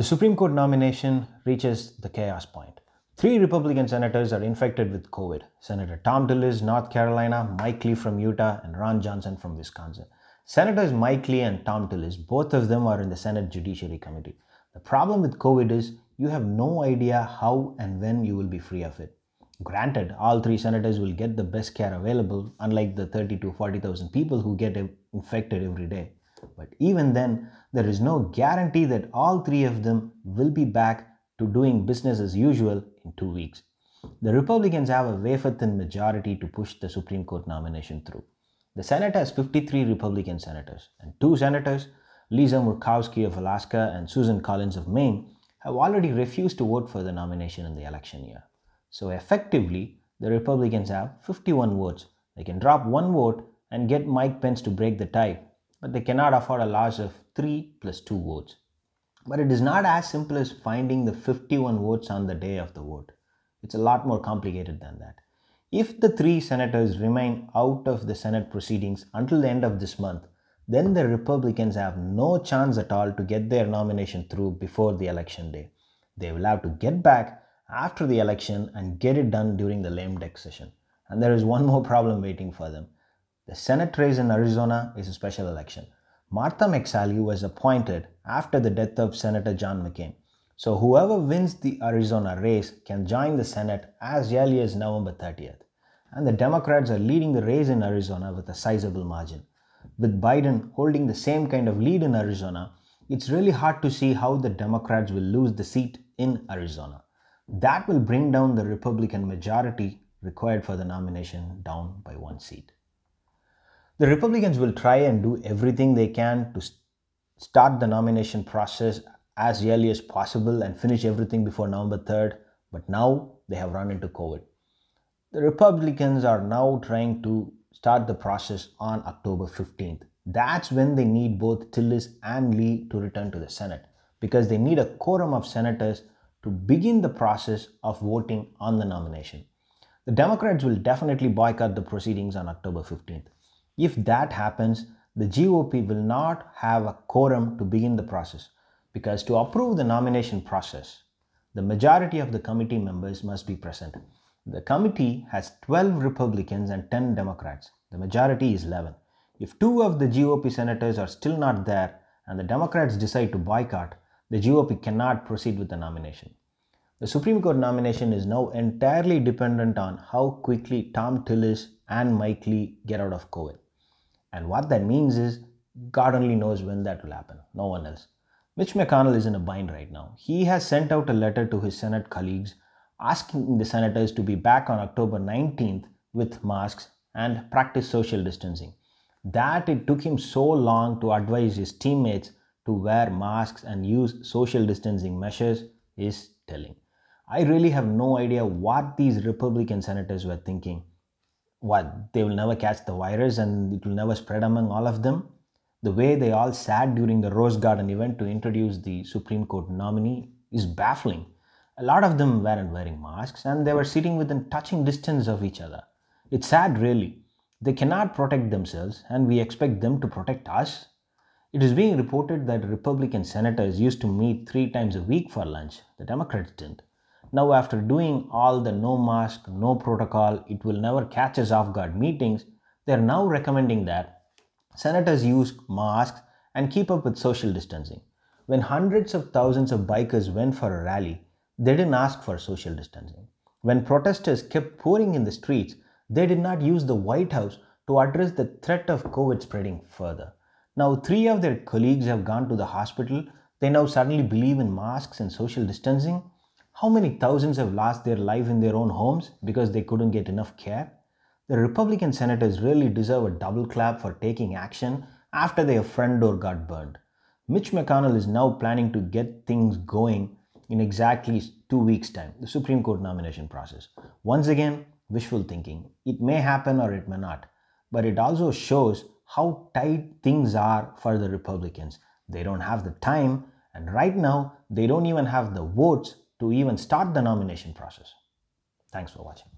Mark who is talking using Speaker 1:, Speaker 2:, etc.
Speaker 1: The Supreme Court nomination reaches the chaos point. Three Republican senators are infected with COVID. Senator Tom Tillis, North Carolina, Mike Lee from Utah, and Ron Johnson from Wisconsin. Senators Mike Lee and Tom Tillis, both of them are in the Senate Judiciary Committee. The problem with COVID is you have no idea how and when you will be free of it. Granted, all three senators will get the best care available, unlike the 30 to 40,000 people who get infected every day. But even then, there is no guarantee that all three of them will be back to doing business as usual in 2 weeks. The Republicans have a wafer-thin majority to push the Supreme Court nomination through. The Senate has 53 Republican senators, and two senators, Lisa Murkowski of Alaska and Susan Collins of Maine, have already refused to vote for the nomination in the election year. So effectively, the Republicans have 51 votes. They can drop one vote and get Mike Pence to break the tie, but they cannot afford a loss of 3 plus 2 votes. But it is not as simple as finding the 51 votes on the day of the vote. It's a lot more complicated than that. If the three senators remain out of the Senate proceedings until the end of this month, then the Republicans have no chance at all to get their nomination through before the election day. They will have to get back after the election and get it done during the lame duck session. And there is one more problem waiting for them. The Senate race in Arizona is a special election. Martha McSally was appointed after the death of Senator John McCain. So whoever wins the Arizona race can join the Senate as early as November 30th. And the Democrats are leading the race in Arizona with a sizable margin. With Biden holding the same kind of lead in Arizona, it's really hard to see how the Democrats will lose the seat in Arizona. That will bring down the Republican majority required for the nomination down by 1 seat. The Republicans will try and do everything they can to start the nomination process as early as possible and finish everything before November 3rd, but now they have run into COVID. The Republicans are now trying to start the process on October 15th. That's when they need both Tillis and Lee to return to the Senate, because they need a quorum of senators to begin the process of voting on the nomination. The Democrats will definitely boycott the proceedings on October 15th. If that happens, the GOP will not have a quorum to begin the process, because to approve the nomination process, the majority of the committee members must be present. The committee has 12 Republicans and 10 Democrats. The majority is 11. If two of the GOP senators are still not there and the Democrats decide to boycott, the GOP cannot proceed with the nomination. The Supreme Court nomination is now entirely dependent on how quickly Tom Tillis and Mike Lee get out of COVID. And what that means is, God only knows when that will happen, no one else. Mitch McConnell is in a bind right now. He has sent out a letter to his Senate colleagues asking the senators to be back on October 19th with masks and practice social distancing. That it took him so long to advise his teammates to wear masks and use social distancing measures is telling. I really have no idea what these Republican senators were thinking. What, they will never catch the virus and it will never spread among all of them? The way they all sat during the Rose Garden event to introduce the Supreme Court nominee is baffling. A lot of them weren't wearing masks and they were sitting within touching distance of each other. It's sad, really. They cannot protect themselves and we expect them to protect us. It is being reported that Republican senators used to meet 3 times a week for lunch. The Democrats didn't. Now, after doing all the no mask, no protocol, it will never catch us off guard meetings, they are now recommending that senators use masks and keep up with social distancing. When hundreds of thousands of bikers went for a rally, they didn't ask for social distancing. When protesters kept pouring in the streets, they did not use the White House to address the threat of COVID spreading further. Now, 3 of their colleagues have gone to the hospital. They now suddenly believe in masks and social distancing. How many thousands have lost their life in their own homes because they couldn't get enough care? The Republican senators really deserve a double clap for taking action after their front door got burned. Mitch McConnell is now planning to get things going in exactly 2 weeks' time, the Supreme Court nomination process. Once again, wishful thinking. It may happen or it may not, but it also shows how tight things are for the Republicans. They don't have the time, and right now, they don't even have the votes to even start the nomination process. Thanks for watching.